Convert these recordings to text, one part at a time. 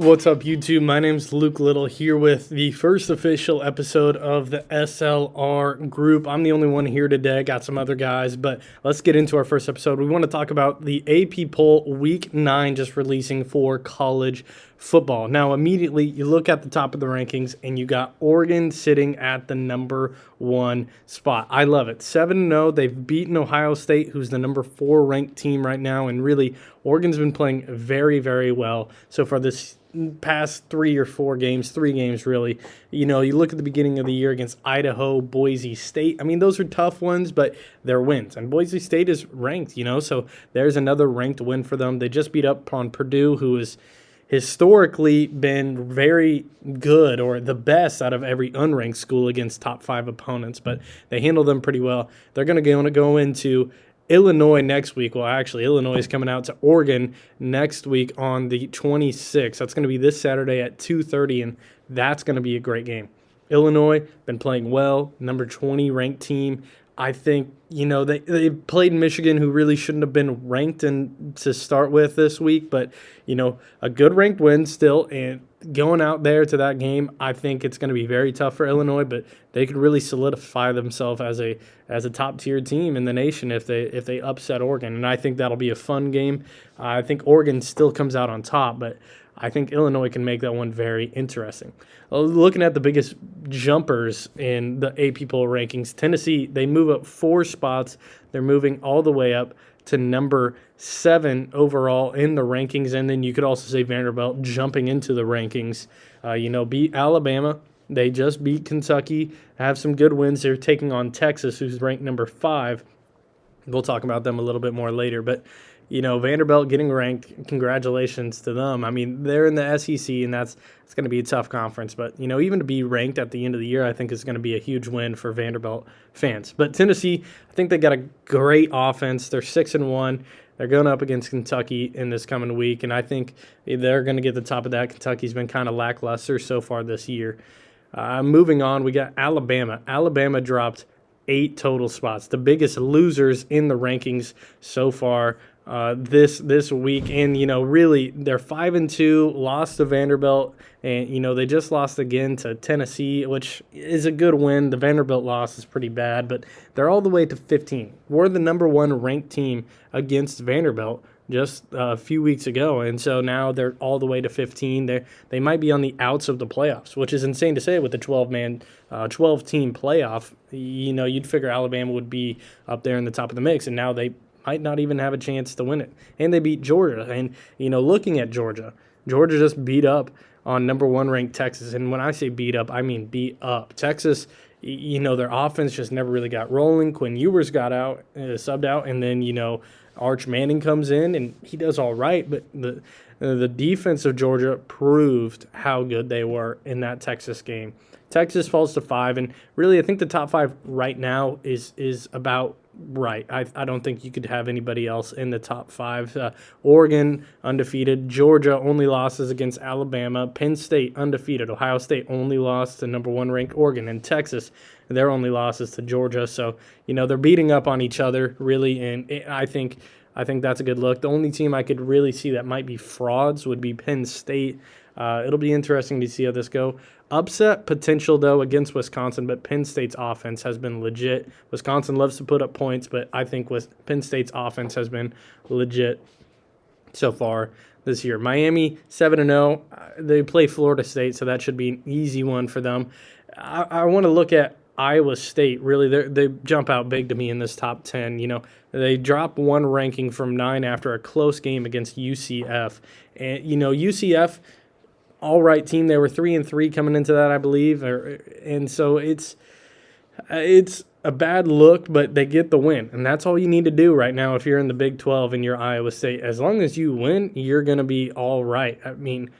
What's up, YouTube? My name's Luke Little here with the first official episode of the SLR group. I'm the only one here today. Got some other guys, but let's get into our first episode. We want to talk about the AP poll week 9 just releasing for college football. Now, immediately you look at the top of the rankings and you got Oregon sitting at the number 1 spot. I love it. 7-0. They've beaten Ohio State, who's the number 4 ranked team right now, and really Oregon's been playing very, very well so far this past 3 games really. You know, you look at the beginning of the year against Idaho, Boise State. I mean, those are tough ones, but they're wins. And Boise State is ranked, so there's another ranked win for them. They just beat up on Purdue, who is historically been very good or the best out of every unranked school against top 5 opponents, but they handle them pretty well. They're going to go into Illinois next week. Well, actually, Illinois is coming out to Oregon next week on the 26th. That's going to be this Saturday at 2:30, and that's going to be a great game. Illinois been playing well, number 20 ranked team. I think, they played Michigan, who really shouldn't have been ranked to start with this week, but, a good ranked win still, and going out there to that game, I think it's going to be very tough for Illinois, but they could really solidify themselves as a top-tier team in the nation if they upset Oregon, and I think that'll be a fun game. I think Oregon still comes out on top, but I think Illinois can make that one very interesting. Looking at the biggest jumpers in the AP poll rankings, Tennessee, they move up 4 spots. They're moving all the way up to number 7 overall in the rankings. And then you could also say Vanderbilt jumping into the rankings. Beat Alabama. They just beat Kentucky, have some good wins. They're taking on Texas, who's ranked number 5. We'll talk about them a little bit more later. But, Vanderbilt getting ranked, congratulations to them. I mean, they're in the SEC, and it's going to be a tough conference. But, even to be ranked at the end of the year, I think is going to be a huge win for Vanderbilt fans. But Tennessee, I think they got a great offense. They're 6-1. They're going up against Kentucky in this coming week, and I think they're going to get the top of that. Kentucky's been kind of lackluster so far this year. Moving on, we got Alabama. Alabama dropped 8 total spots, the biggest losers in the rankings so far this week. And really they're 5-2, lost to Vanderbilt, and they just lost again to Tennessee, which is a good win. The Vanderbilt loss is pretty bad, but they're all the way to 15. We're the number 1 ranked team against Vanderbilt just a few weeks ago, and so now they're all the way to 15. They might be on the outs of the playoffs, which is insane to say with the 12-team playoff. You'd figure Alabama would be up there in the top of the mix, and now they might not even have a chance to win it. And they beat Georgia, and looking at Georgia just beat up on number 1 ranked Texas, and when I say beat up, I mean beat up. Texas, their offense just never really got rolling. Quinn Ewers got out, subbed out, and then Arch Manning comes in, and he does all right, but the defense of Georgia proved how good they were in that Texas game. Texas falls to 5, and really I think the top 5 right now is about right. I don't think you could have anybody else in the top 5. Oregon, undefeated. Georgia, only losses against Alabama. Penn State, undefeated. Ohio State, only lost to number 1 ranked Oregon. And Texas, their only losses to Georgia. So, they're beating up on each other, really, and I think that's a good look. The only team I could really see that might be frauds would be Penn State. It'll be interesting to see how this go. Upset potential, though, against Wisconsin, but Penn State's offense has been legit. Wisconsin loves to put up points, but I think Penn State's offense has been legit so far this year. Miami, 7-0. They play Florida State, so that should be an easy one for them. I want to look at Iowa State. Really, they jump out big to me in this top 10. They drop 1 ranking from 9 after a close game against UCF. And, UCF, all right team. They were 3-3 coming into that, I believe, and so it's a bad look, but they get the win, and that's all you need to do right now if you're in the Big 12 and you're Iowa State. As long as you win, you're going to be all right. I mean,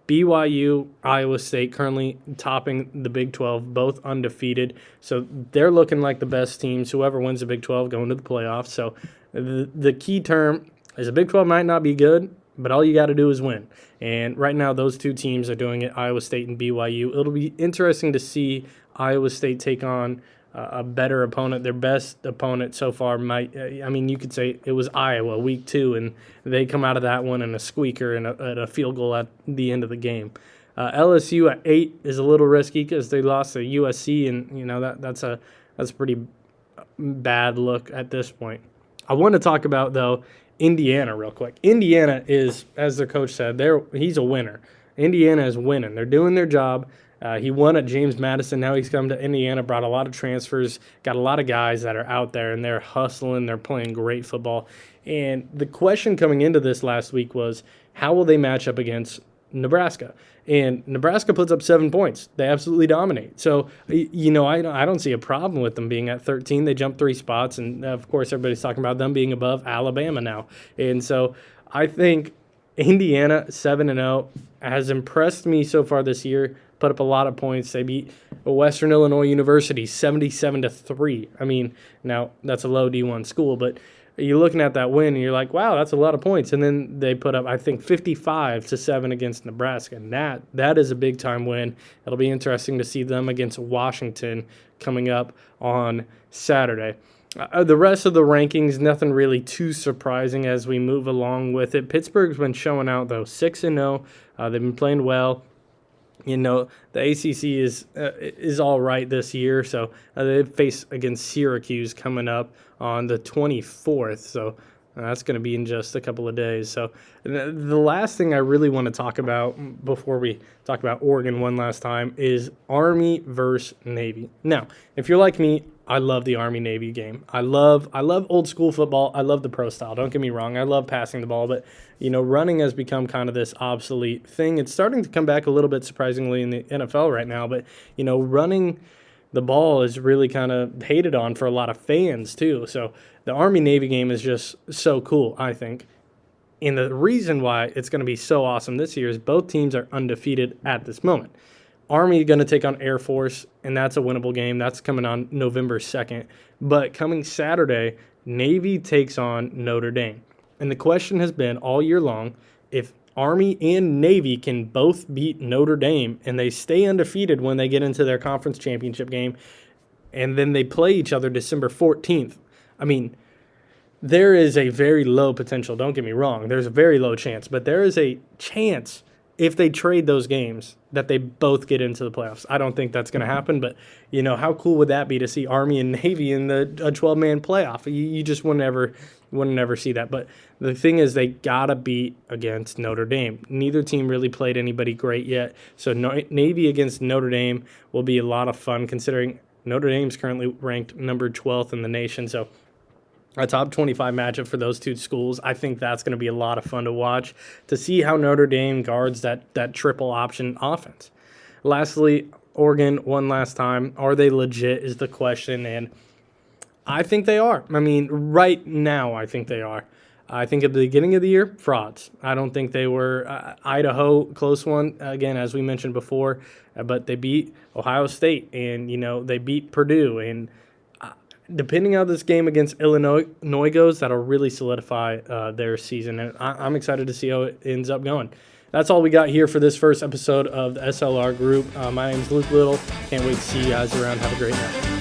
BYU, Iowa State currently topping the Big 12, both undefeated, so they're looking like the best teams. Whoever wins the Big 12 going to the playoffs. So the key term is the Big 12 might not be good, but all you got to do is win. And right now, those 2 teams are doing it, Iowa State and BYU. It'll be interesting to see Iowa State take on a better opponent. Their best opponent so far you could say it was Iowa week 2, and they come out of that one in a squeaker and a field goal at the end of the game. LSU at 8 is a little risky because they lost to USC, and that's a pretty bad look at this point. I want to talk about, though, Indiana real quick. Indiana is, as their coach said, he's a winner. Indiana is winning. They're doing their job. He won at James Madison. Now he's come to Indiana, brought a lot of transfers, got a lot of guys that are out there, and they're hustling. They're playing great football. And the question coming into this last week was, how will they match up against Nebraska? And Nebraska puts up 7 points. They absolutely dominate. So, I don't see a problem with them being at 13. They jumped 3 spots, and, of course, everybody's talking about them being above Alabama now. And so I think Indiana, 7-0, has impressed me so far this year, put up a lot of points. They beat Western Illinois University 77-3. I mean, now that's a low D1 school, but you're looking at that win and you're like, wow, that's a lot of points. And then they put up, I think, 55-7 against Nebraska. And that is a big time win. It'll be interesting to see them against Washington coming up on Saturday. The rest of the rankings, nothing really too surprising as we move along with it. Pittsburgh's been showing out, though, 6-0. They've been playing well. The ACC is all right this year, so they face against Syracuse coming up on the 24th, so that's going to be in just a couple of days. So the last thing I really want to talk about before we talk about Oregon one last time is Army versus Navy. Now, if you're like me, I love the Army-Navy game. I love old school football. I love the pro style. Don't get me wrong. I love passing the ball, but running has become kind of this obsolete thing. It's starting to come back a little bit surprisingly in the NFL right now, but running the ball is really kind of hated on for a lot of fans too. So the Army-Navy game is just so cool, I think. And the reason why it's going to be so awesome this year is both teams are undefeated at this moment. Army going to take on Air Force, and that's a winnable game. That's coming on November 2nd. But coming Saturday, Navy takes on Notre Dame. And the question has been all year long, if Army and Navy can both beat Notre Dame and they stay undefeated when they get into their conference championship game, and then they play each other December 14th, I mean, there is a very low potential. Don't get me wrong. There's a very low chance. But there is a chance if they trade those games that they both get into the playoffs. I don't think that's going to happen, but, how cool would that be to see Army and Navy in a 12-man playoff? You just wouldn't ever see that. But the thing is, they got to beat against Notre Dame. Neither team really played anybody great yet, so Navy against Notre Dame will be a lot of fun considering Notre Dame's currently ranked number 12th in the nation, so a top 25 matchup for those two schools. I think that's going to be a lot of fun to watch, to see how Notre Dame guards that triple option offense. Lastly, Oregon, one last time. Are they legit is the question, and I think they are. I mean, right now, I think they are. I think at the beginning of the year, frauds. I don't think they were. Idaho, close one, again, as we mentioned before, but they beat Ohio State, and, they beat Purdue, and depending how this game against Illinois goes, that'll really solidify their season. And I'm excited to see how it ends up going. That's all we got here for this first episode of the SLR group. My name is Luke Little. Can't wait to see you guys around. Have a great night.